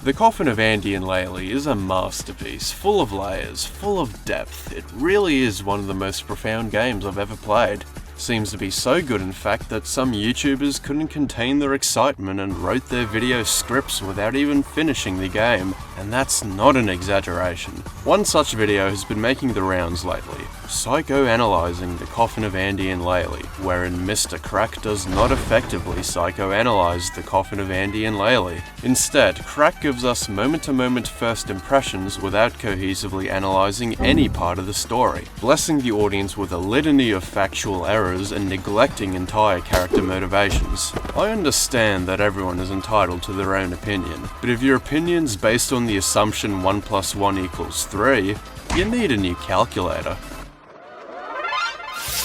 The Coffin of Andy and Laylee is a masterpiece, full of layers, full of depth. It really is one of the most profound games I've ever played. Seems to be so good in fact that some YouTubers couldn't contain their excitement and wrote their video scripts without even finishing the game, and that's not an exaggeration. One such video has been making the rounds lately, psychoanalyzing the Coffin of Andy and Laylee, wherein Mr. Crack does not effectively psychoanalyze the Coffin of Andy and Laylee. Instead, Crack gives us moment-to-moment first impressions without cohesively analyzing any part of the story, blessing the audience with a litany of factual errors and neglecting entire character motivations. I understand that everyone is entitled to their own opinion, but if your opinion's based on the assumption 1 + 1 = 3, you need a new calculator.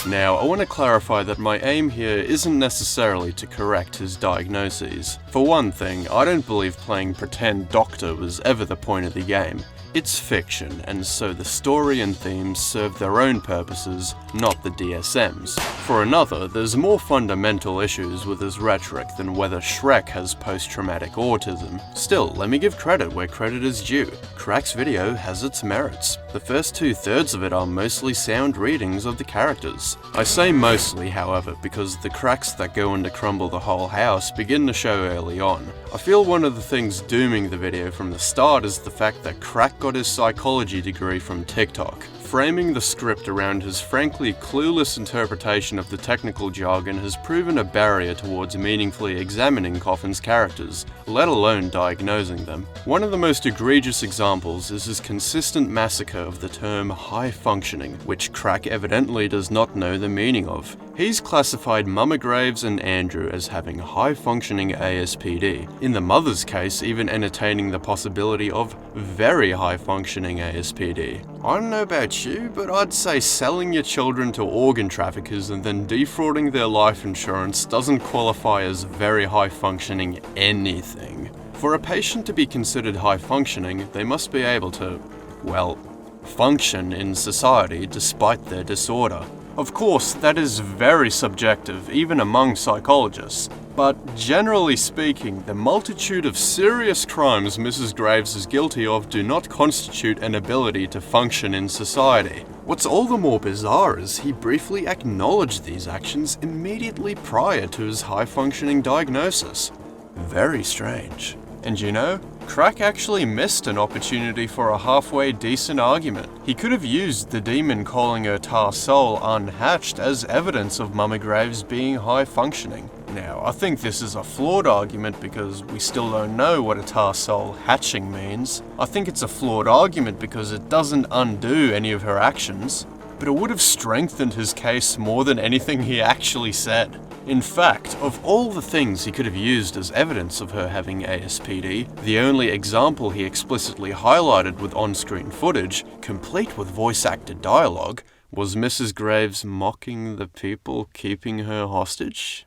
Now, I want to clarify that my aim here isn't necessarily to correct his diagnoses. For one thing, I don't believe playing pretend doctor was ever the point of the game. It's fiction, and so the story and themes serve their own purposes, not the DSM's. For another, there's more fundamental issues with his rhetoric than whether Shrek has post-traumatic autism. Still, let me give credit where credit is due. Crack's video has its merits. The first 2/3 of it are mostly sound readings of the characters. I say mostly, however, because the cracks that go on to crumble the whole house begin to show early on. I feel one of the things dooming the video from the start is the fact that Crack got his psychology degree from TikTok. Framing the script around his frankly clueless interpretation of the technical jargon has proven a barrier towards meaningfully examining Coffin's characters, let alone diagnosing them. One of the most egregious examples is his consistent massacre of the term high functioning, which Crack evidently does not know the meaning of. He's classified Mama Graves and Andrew as having high functioning ASPD, in the mother's case even entertaining the possibility of very high functioning ASPD. I don't know about you, but I'd say selling your children to organ traffickers and then defrauding their life insurance doesn't qualify as very high functioning anything. For a patient to be considered high functioning, they must be able to, well, function in society despite their disorder. Of course, that is very subjective, even among psychologists. But generally speaking, the multitude of serious crimes Mrs. Graves is guilty of do not constitute an ability to function in society. What's all the more bizarre is he briefly acknowledged these actions immediately prior to his high-functioning diagnosis. Very strange. And you know, Crack actually missed an opportunity for a halfway decent argument. He could have used the demon calling her Tar Soul unhatched as evidence of Mama Graves being high functioning. Now, I think this is a flawed argument because we still don't know what a Tar Soul hatching means. I think it's a flawed argument because it doesn't undo any of her actions, but it would have strengthened his case more than anything he actually said. In fact, of all the things he could have used as evidence of her having ASPD, the only example he explicitly highlighted with on-screen footage, complete with voice-acted dialogue, was Mrs. Graves mocking the people keeping her hostage.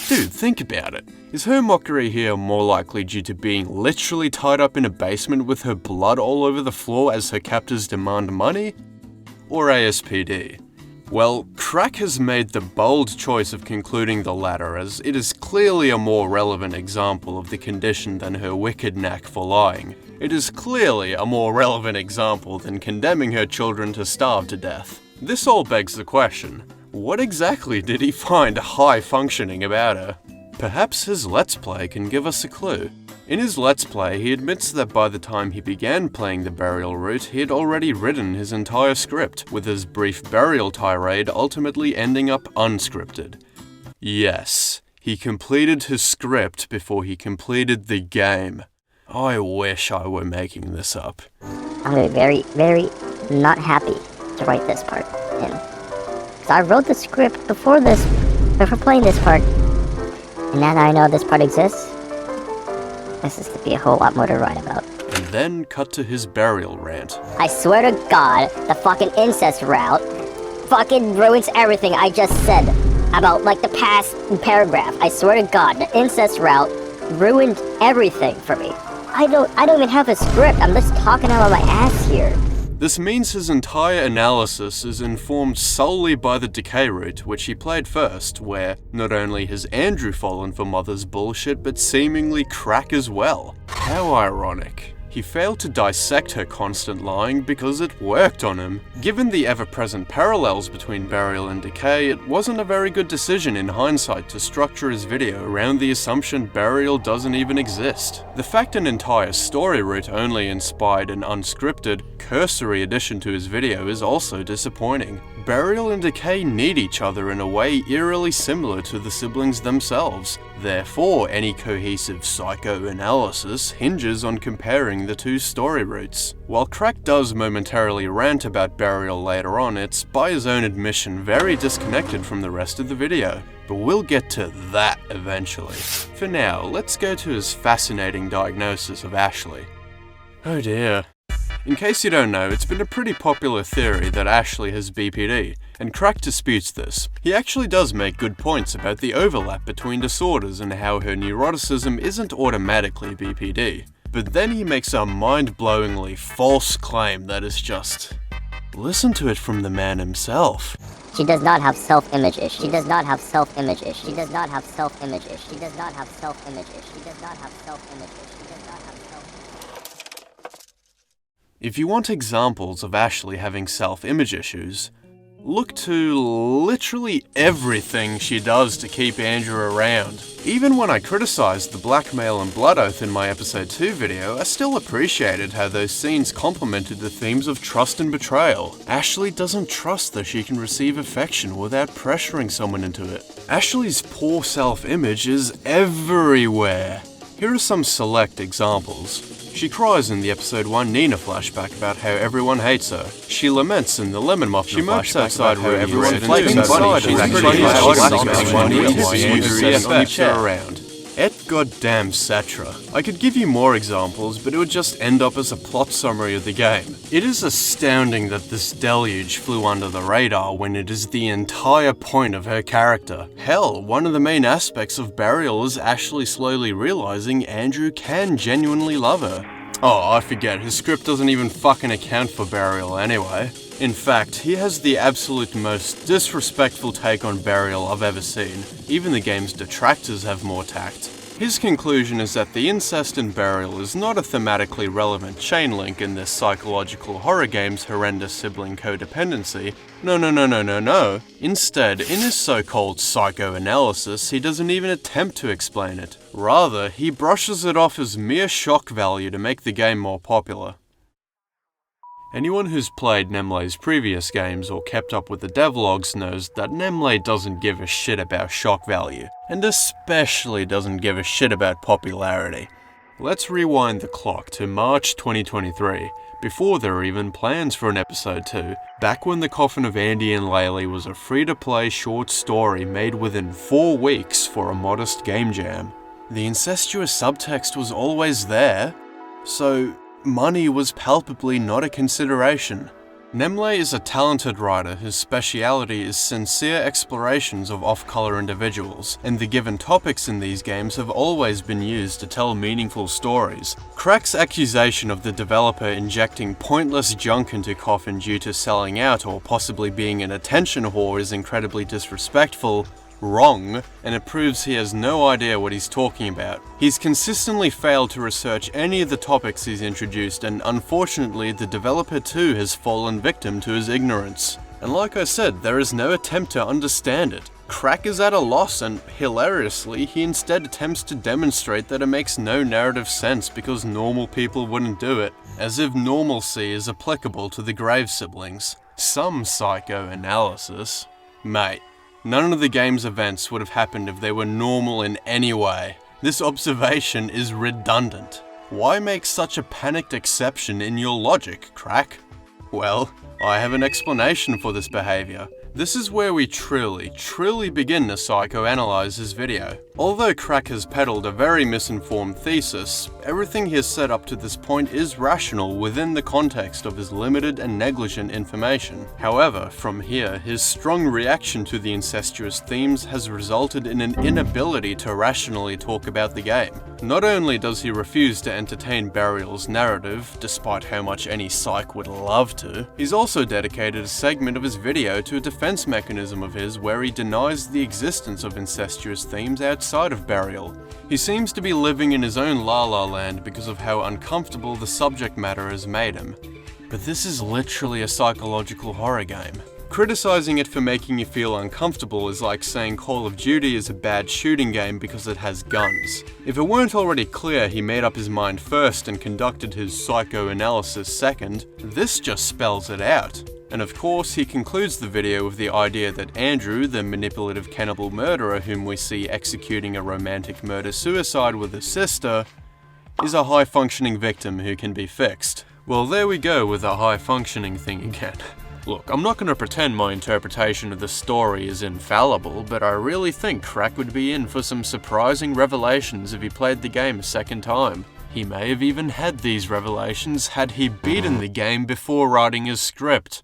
Dude, think about it. Is her mockery here more likely due to being literally tied up in a basement with her blood all over the floor as her captors demand money? Or ASPD? Well, Crack has made the bold choice of concluding the latter, as it is clearly a more relevant example of the condition than her wicked knack for lying. It is clearly a more relevant example than condemning her children to starve to death. This all begs the question, what exactly did he find high functioning about her? Perhaps his Let's Play can give us a clue. In his Let's Play, he admits that by the time he began playing the burial route, he had already written his entire script, with his brief burial tirade ultimately ending up unscripted. Yes, he completed his script before he completed the game. I wish I were making this up. I'm gonna be very, very not happy to write this part in. Because I wrote the script before playing this part, and now that I know this part exists, this is going to be a whole lot more to write about. And then cut to his burial rant. I swear to God, the fucking incest route fucking ruins everything I just said about, like, the past paragraph. I swear to God, the incest route ruined everything for me. I don't even have a script. I'm just talking out of my ass here. This means his entire analysis is informed solely by the decay route, which he played first, where not only has Andrew fallen for Mother's bullshit, but seemingly Crack as well. How ironic. He failed to dissect her constant lying because it worked on him. Given the ever-present parallels between Burial and Decay, it wasn't a very good decision in hindsight to structure his video around the assumption Burial doesn't even exist. The fact an entire story route only inspired an unscripted, cursory addition to his video is also disappointing. Burial and Decay need each other in a way eerily similar to the siblings themselves. Therefore, any cohesive psychoanalysis hinges on comparing the two story routes. While Crack does momentarily rant about Burial later on, it's by his own admission very disconnected from the rest of the video. But we'll get to that eventually. For now, let's go to his fascinating diagnosis of Ashley. Oh dear. In case you don't know, it's been a pretty popular theory that Ashley has BPD, and Crack disputes this. He actually does make good points about the overlap between disorders and how her neuroticism isn't automatically BPD. But then he makes a mind-blowingly false claim that is just... listen to it from the man himself. She does not have self-image issues. She does not have self-image issues. She does not have self-image issues. She does not have self-image issues. She does not have self-image issues. She does not have self-image issues. If you want examples of Ashley having self-image issues, look to literally everything she does to keep Andrew around. Even when I criticised the blackmail and blood oath in my episode 2 video, I still appreciated how those scenes complemented the themes of trust and betrayal. Ashley doesn't trust that she can receive affection without pressuring someone into it. Ashley's poor self-image is everywhere. Here are some select examples. She cries in the episode 1 Nina flashback about how everyone hates her. She laments in the Lemon Muffin flashback outside how everyone flakes inside she's actually around. Et goddamn Satra. I could give you more examples, but it would just end up as a plot summary of the game. It is astounding that this deluge flew under the radar when it is the entire point of her character. Hell, one of the main aspects of Burial is Ashley slowly realizing Andrew can genuinely love her. Oh, I forget, his script doesn't even fucking account for Burial anyway. In fact, he has the absolute most disrespectful take on Burial I've ever seen. Even the game's detractors have more tact. His conclusion is that the incest in Burial is not a thematically relevant chain link in this psychological horror game's horrendous sibling codependency. No. Instead, in his so-called psychoanalysis, he doesn't even attempt to explain it. Rather, he brushes it off as mere shock value to make the game more popular. Anyone who's played Nemle's previous games or kept up with the devlogs knows that Nemle doesn't give a shit about shock value, and especially doesn't give a shit about popularity. Let's rewind the clock to March 2023, before there were even plans for an episode 2, back when The Coffin of Andy and Laylee was a free-to-play short story made within 4 weeks for a modest game jam. The incestuous subtext was always there, so money was palpably not a consideration. Nemle is a talented writer whose speciality is sincere explorations of off-color individuals, and the given topics in these games have always been used to tell meaningful stories. Crack's accusation of the developer injecting pointless junk into Coffin due to selling out or possibly being an attention whore is incredibly disrespectful, wrong, and it proves he has no idea what he's talking about. He's consistently failed to research any of the topics he's introduced, and unfortunately the developer too has fallen victim to his ignorance. And like I said, there is no attempt to understand it. Crack is at a loss, and hilariously, he instead attempts to demonstrate that it makes no narrative sense because normal people wouldn't do it, as if normalcy is applicable to the Graves siblings. Some psychoanalysis. Mate, none of the game's events would have happened if they were normal in any way. This observation is redundant. Why make such a panicked exception in your logic, Crack? Well, I have an explanation for this behavior. This is where we truly begin to psychoanalyze his video. Although Crack has peddled a very misinformed thesis, everything he has said up to this point is rational within the context of his limited and negligent information. However, from here, his strong reaction to the incestuous themes has resulted in an inability to rationally talk about the game. Not only does he refuse to entertain Burial's narrative, despite how much any psych would love to, he's also dedicated a segment of his video to a defense mechanism of his where he denies the existence of incestuous themes outside of Burial. He seems to be living in his own La La Land because of how uncomfortable the subject matter has made him. But this is literally a psychological horror game. Criticizing it for making you feel uncomfortable is like saying Call of Duty is a bad shooting game because it has guns. If it weren't already clear he made up his mind first and conducted his psychoanalysis second, this just spells it out. And of course, he concludes the video with the idea that Andrew, the manipulative cannibal murderer whom we see executing a romantic murder-suicide with his sister, is a high-functioning victim who can be fixed. Well, there we go with the high-functioning thing again. Look, I'm not going to pretend my interpretation of the story is infallible, but I really think Crack would be in for some surprising revelations if he played the game a second time. He may have even had these revelations had he beaten the game before writing his script.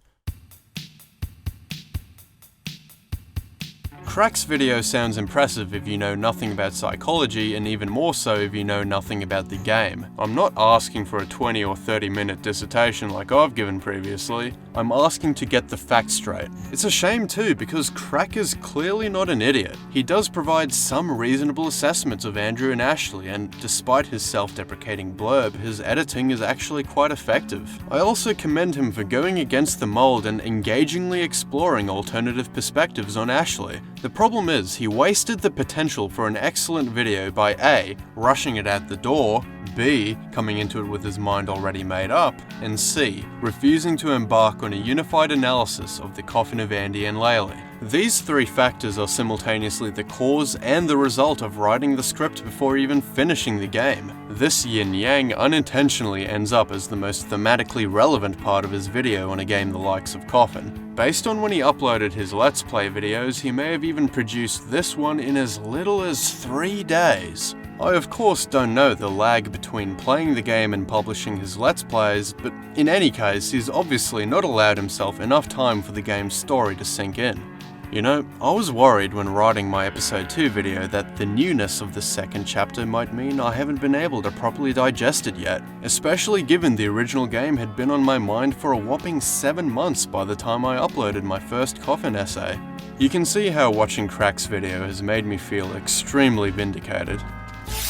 Crack's video sounds impressive if you know nothing about psychology, and even more so if you know nothing about the game. I'm not asking for a 20 or 30 minute dissertation like I've given previously, I'm asking to get the facts straight. It's a shame too, because Crack is clearly not an idiot. He does provide some reasonable assessments of Andrew and Ashley, and despite his self-deprecating blurb, his editing is actually quite effective. I also commend him for going against the mold and engagingly exploring alternative perspectives on Ashley. The problem is, he wasted the potential for an excellent video by A, rushing it out the door, B, coming into it with his mind already made up, and C, refusing to embark on a unified analysis of the coffin of Andy and Laylee. These three factors are simultaneously the cause and the result of writing the script before even finishing the game. This yin-yang unintentionally ends up as the most thematically relevant part of his video on a game the likes of Coffin. Based on when he uploaded his Let's Play videos, he may have even produced this one in as little as 3 days. I of course don't know the lag between playing the game and publishing his Let's Plays, but in any case, he's obviously not allowed himself enough time for the game's story to sink in. You know, I was worried when writing my episode 2 video that the newness of the second chapter might mean I haven't been able to properly digest it yet, especially given the original game had been on my mind for a whopping 7 months by the time I uploaded my first Coffin essay. You can see how watching Crack's video has made me feel extremely vindicated.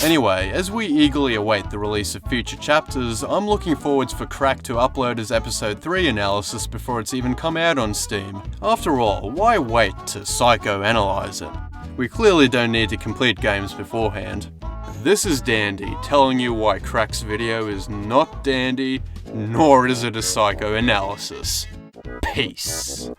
Anyway, as we eagerly await the release of future chapters, I'm looking forwards for Crack to upload his episode 3 analysis before it's even come out on Steam. After all, why wait to psychoanalyze it? We clearly don't need to complete games beforehand. This is Dandy, telling you why Crack's video is not dandy, nor is it a psychoanalysis. Peace.